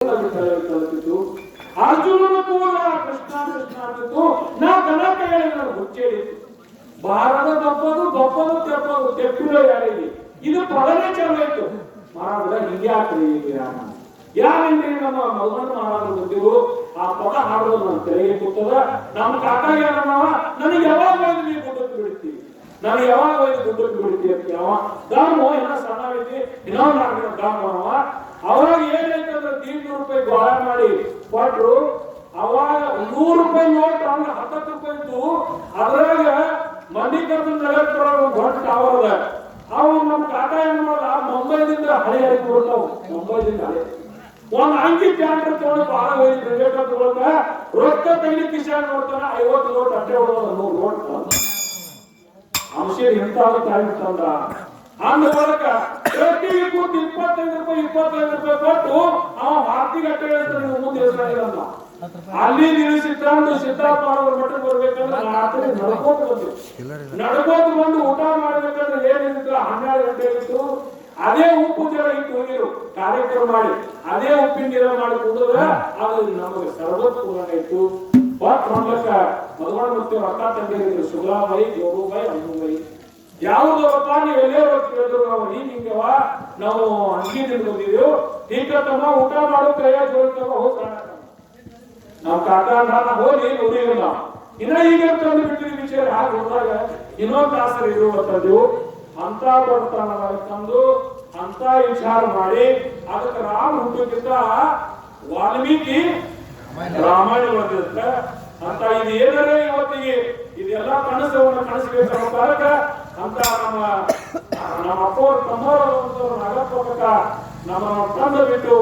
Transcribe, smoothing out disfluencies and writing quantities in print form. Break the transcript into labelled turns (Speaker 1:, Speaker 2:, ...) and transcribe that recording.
Speaker 1: ಕಲಿತಿದ್ದು ಅರ್ಜುನನ ಕೂಡ ಕೃಷ್ಣ ಕೃಷ್ಣ ಅಂತಿತ್ತು. ನಾ ಕನಕ ಹೇಳಿ ನಾನು ಹುಚ್ಚೇಳಿತ್ತು. ಭಾರತ ದಪ್ಪದು ದಪ್ಪದು ತೆಪ್ಪದು ತೆಪ್ಪಿರೋ ಯಾರಿಗೆ ಇದು ಪದನೇ ಚಲೋ ಇತ್ತು. ಮಹಾರಾಜ ಹಿಂಗೆ ಹಾಕ್ರಿ ಯಾರೇನ್ರಿ ನಮ್ಮ ಮಗನ ಮಹಾರಾಜ ಗೊತ್ತಿರು ಆ ಪದ ಹಾಡೋದು ನನ್ನ ತೆರೆಗೆ ಕೂತದ. ನಮ್ಮ ಕಾಕಾಗ ಏನವ ನನಗೆ ಯಾವಾಗ ಹೋಗಿ ನೀವು ಗುಡ್ಡಕ್ಕೆ ಬಿಡ್ತೀವಿ, ನಾನು ಯಾವಾಗ ಹೋಗಿ ಗುಡ್ಡಕ್ಕೆ ಬಿಡ್ತೀವಿ ಅಂತ ಅವ ದಾಮು ಏನೋ ಸಣ್ಣ ಐತಿ ಇನ್ನೊಂದು ಹಾಕಿದ ದಾಮವ. ಅವಾಗ ಏನೈತಂದ್ರೆ 100 ರೂಪಾಯಿ ಗೋಳ ಮಾಡಿ ಕೊಟ್ರು. ಅವಾಗ 100 ರೂಪಾಯಿ ನೋಟ್ ಅವ್ನ 10 ರೂಪಾಯಿ ಇತ್ತು. ಅದ್ರಾಗ ಮಲ್ಲಿಕಾರ್ಜುನ ನಗರ ದೊಡ್ಡ ಟವರ್ ಅದ. ಅವು ನಮ್ಮ ಕಾಕ ಏನ್ ಮಾಡ ಮುಂಬೈದಿಂದ ಹಳೆ ಹರಿದು ಬರ್ತಾವ. ಮುಂಬೈದಿಂದ ಹಳೆ ಒಂದ್ ಅಂಗಿ ಪ್ಯಾಂಟ್ ತಗೊಂಡು ಬಹಳ ಹೋಗಿ ಪ್ರೈವೇಟ್ ತಗೊಳಕ ರೊಕ್ಕ ತೆಗಿ ಕಿಶನ್ ನೋಡ್ತಾನ 50 ನೋಟ್ ಅಷ್ಟೇ ಹೊಡೋದು 100 ನೋಟ್ ಅಂಶ ಎಂತಾದ್ರು ತಾಯಿತ್ತಂದ್ರ ಅಂದ ಬಳಿಕ ಪ್ರತಿಗೆ ಕೂತು 25 ರೂಪಾಯಿ ಕೊಟ್ಟು ಅವ ಹಾರ್ತಿ ಗಟ್ಟೆ ಹೇಳ್ತಾನೆ ಮುಂದೆ ಹೆಸರಾಗಿರಲ್ಲ. ಅಲ್ಲಿ ನಿಲ್ಲಿಸಿಕೊಂಡು ಸಿದ್ದಾರ್ಥ ಮಾಡೋದ್ರ ಮಟ್ಟಕ್ಕೆ ಬರ್ಬೇಕಂದ್ರೆ ರಾತ್ರಿ ನಡ್ಕೋತ ಬಂದು ಊಟ ಮಾಡ್ಬೇಕಂದ್ರೆ ಏನಿತ್ತು 12 ಗಂಟೆ ಇತ್ತು. ಅದೇ ಉಪ್ಪು ಜಲ ಇಟ್ಟು ಹೋಗಿರು ಕಾರ್ಯಕ್ರಮ ಮಾಡಿ ಅದೇ ಉಪ್ಪಿನ ನೀರ ಮಾಡಿ ಕುಡಿದ್ರೆ ಅದು ನಮಗೆ ಸರ್ವೋತ್ಪೂರ್ಣ ಇತ್ತು. ಮಾಡ್ಲಕ್ಕ ಮದುವೆ ಮತ್ತೆ ರೊಕ್ಕ ತಂದಿರಿದ್ರು ಸುಗಾಬಾಯಿ ಜೋಗುಬಾಯಿ ಅಮ್ಮುಬಾಯಿ ಯಾವುದಪ್ಪ ನೀವು ಎಲ್ಲೇ ಕೇಳಿದ್ರು ನಾವು ಹಿಂಗವ ನಾವು ಅಂಗಿ ಬಂದಿದ್ದೆವು ಹೀಗತ್ತಮ್ಮ ಊಟ ಮಾಡೋ ಕೈಯ ಜೋಡಿತವ ಹೋಗಿ ನಾವು ಕಾಕ ಹೋಗಿ ಊರಿಲ್ಲ ಇನ್ನ ಈಗ ತಂದು ಬಿಟ್ಟಿದ್ವಿ ವಿಚಾರ ಹಾಗೆ ಹೋದಾಗ ಇನ್ನೊಂದು ತಾಸರು ಇರುವಂತದ್ದು ಅಂತ ಬರ್ತಾನ ತಂದು ಅಂತ ವಿಚಾರ ಮಾಡಿ ಅದಕ್ಕೆ ರಾಮ ಹುಟ್ಟುತ್ತಿದ್ದ ವಾಲ್ಮೀಕಿ ರಾಮಾಯಣ ಬರ್ದಿರುತ್ತೆ ಅಂತ. ಇದು ಏನಾರೇ ಇವತ್ತಿಗೆ ಇದೆಲ್ಲ ಕನಸವನ್ನ ಕನಸಬೇಕು ಕಾಲಕ್ಕ ಅಂತ ನಮ್ಮ ಅಪ್ಪ ತಮ್ಮವರು ನಾಗಪ್ಪ ನಮ್ಮ ತಂದು ಬಿಟ್ಟು